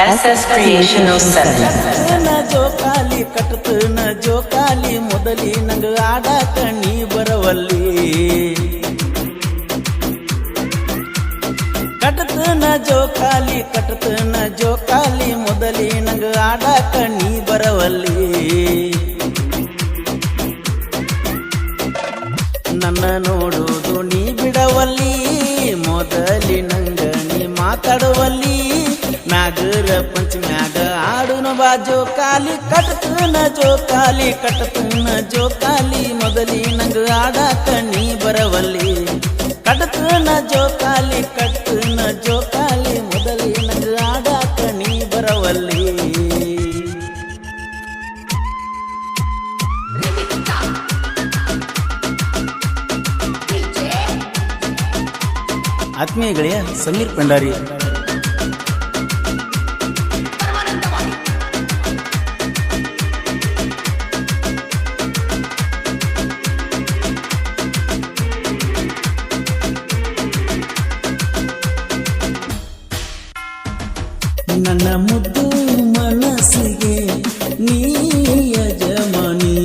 SS Creation 07 ಜೋಕಾಲಿ ಕಟ್ಟತನ ಜೋಕಾಲಿ ಮೊದಲಿ ನಂಗ ಆಡಾಕ ನೀ ಬರವಲ್ಲಿ ಕಟ್ಟತನ ಜೋಕಾಲಿ ಮೊದಲಿ ನಂಗ ಆಡಾಕ ನೀ ಬರವಲ್ಲಿ ನನ್ನ ನೋಡುವುದು ನೀ ಬಿಡವಲ್ಲಿ ಮೊದಲಿ ನಂಗ ನೀ ಮಾತಾಡುವಲ್ಲಿ ನಾಗರ ಪಂಚಮ್ಯಾಗ ಆಡುನ ಬಾ ಜೋಕಾಲಿ ಕಟ್ಟತನ ಜೋಕಾಲಿ ಮೊದಲಿ ನಂಗ ಆಡಾಕ ನೀ ಬರವಲ್ಲಿ ಕಟ್ಟತನ ಜೋಕಾಲಿ ಮೊದಲಿ ನಂಗ ಆಡಾಕ ನೀ ಬರವಲ್ಲಿ ಆತ್ಮೀಯ ಗೆಳೆಯ ಸಮೀರ್ ಪಂಡಾರಿ ನನ್ನ ಮುದ್ದು ಮನಸ್ಸಿಗೆ ನೀ ಯಜಮಾನಿ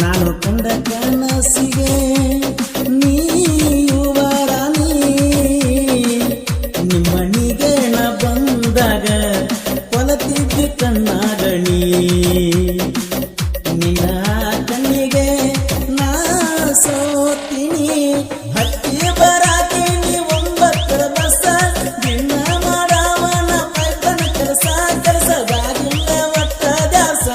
ನಾನು ಕಂಡ ಕನಸಿಗೆ ನೀ ಯುವರಾಣಿ ನಿಮ್ಮನಿಗೆ ನ ಬಂದಾಗ ಕೊಲತಿದ್ದ ಕಣ್ಣಾಗಣಿ ನಿನ್ನ ಕಣ್ಣಿಗೆ ನಾ ಸೋತೀನಿ ಹತ್ತಿ ಬರಾತೀನಿ 9 ಬಸ್ಸ ದಿನ ಮಾಡವನ ಪೈತನ ಕೆಲಸದಾಗಿಲ್ಲ ಒಟ್ಟ ದಾಸ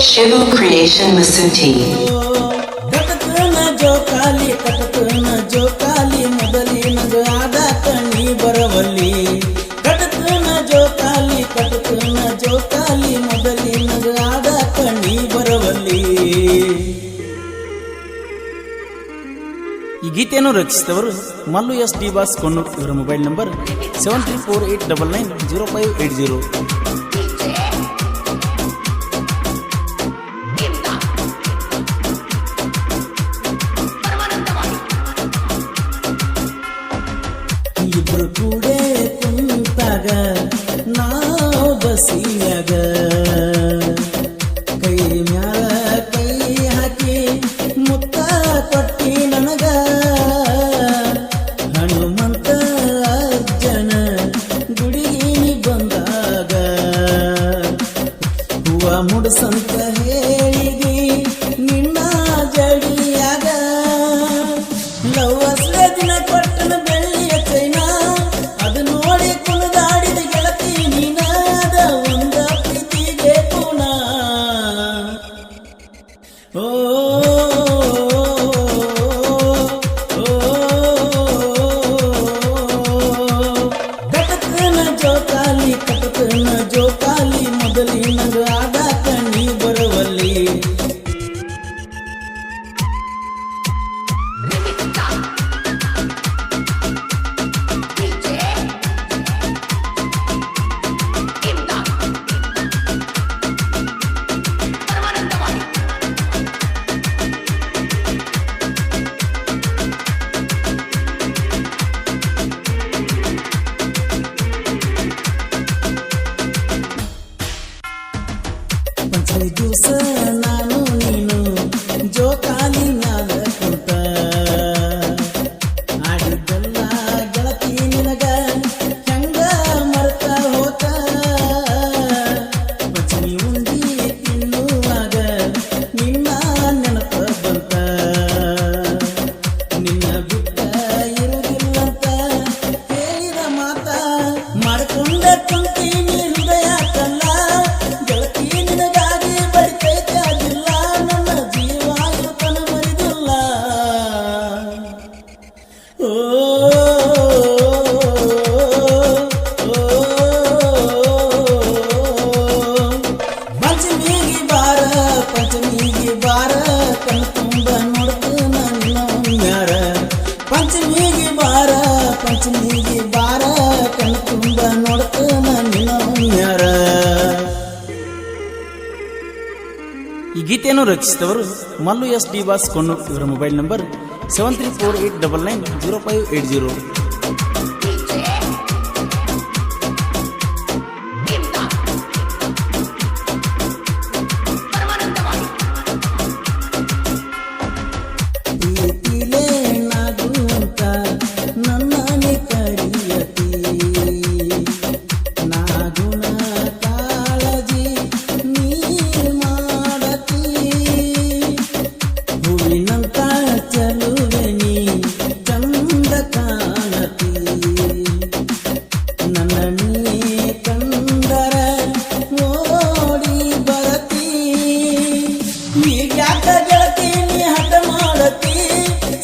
Shivu Creation Masuti ಕಟ್ಟತನ ಜೋಕಾಲಿ ಮೊದಲಿ ನಗ ಆಡಾಕ ನೀ ಬರವಲ್ಲಿ ಕಟ್ಟತನ ಜೋಕಾಲಿ ಮೊದಲಿ ನಗ ಆಡಾಕ ನೀ ಬರವಲ್ಲಿ. ಈ ಗೀತೆಯನ್ನು ರಚಿಸಿದವರು Mallu S D boss Konnur. ಇವರ ಮೊಬೈಲ್ ನಂಬರ್ 7348990580. ಇಬ್ರು ಕೂಡೆ ಕುಂತಾಗ ನಾವು ಬಸಿಯಾಗ ಕೈ ಮ್ಯಾಲ ಕೈ ಹಾಕಿ ಮುತ್ತ ಕೊಟ್ಟಿ ನನಗ ಹನುಮಂತ ಅಜ್ಜನ ಗುಡಿಗೆ ಬಂದಾಗ ಗೀತೆಯನ್ನು ರಚಿಸಿದವರು Mallu S D boss Konnur. ಇವರ ಮೊಬೈಲ್ ನಂಬರ್ 7348990580. ಪ್ರೀತಿಲೇ ನಾಗುವಂತ ನನ್ನನೆ ಕರಿಯತಿ ನಾಗುಣ ಕಾಳಜಿ ನೀ ಮಾಡತಿ ಹೂವಿನಂತ ಚಲುವೆ ನೀ ಚಂದ ಕಾಣತಿ ನನ್ನ ನೀ ಕಂದರ ಓಡಿ ಬರತಿ ಈಗ್ಯಾಕ ಗೆಳತಿ ನೀ ಹಠ ಮಾಡತಿ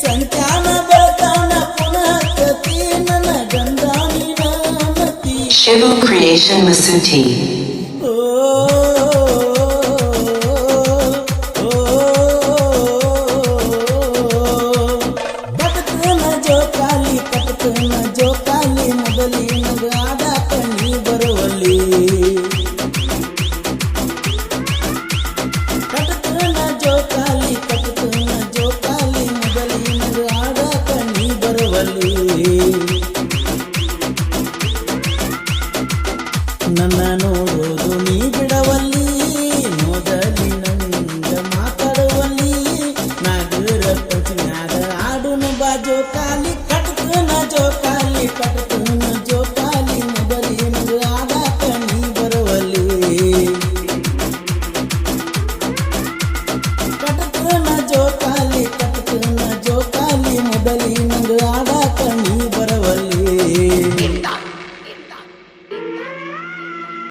ಸಂಚಾನ ಬೆಳತಾನ ಪುನಃ ಕತಿ ನನ್ನ ಗಂಧ ನೀನತಿ Shivu Creation Masuti. ಜೋಕಾಲಿ ಮೊದಲಿನ ಆಡಾಟ ನೀ ಬರುವಲ್ಲಿ ಕಟಕನ ಜೋಕಾಲಿ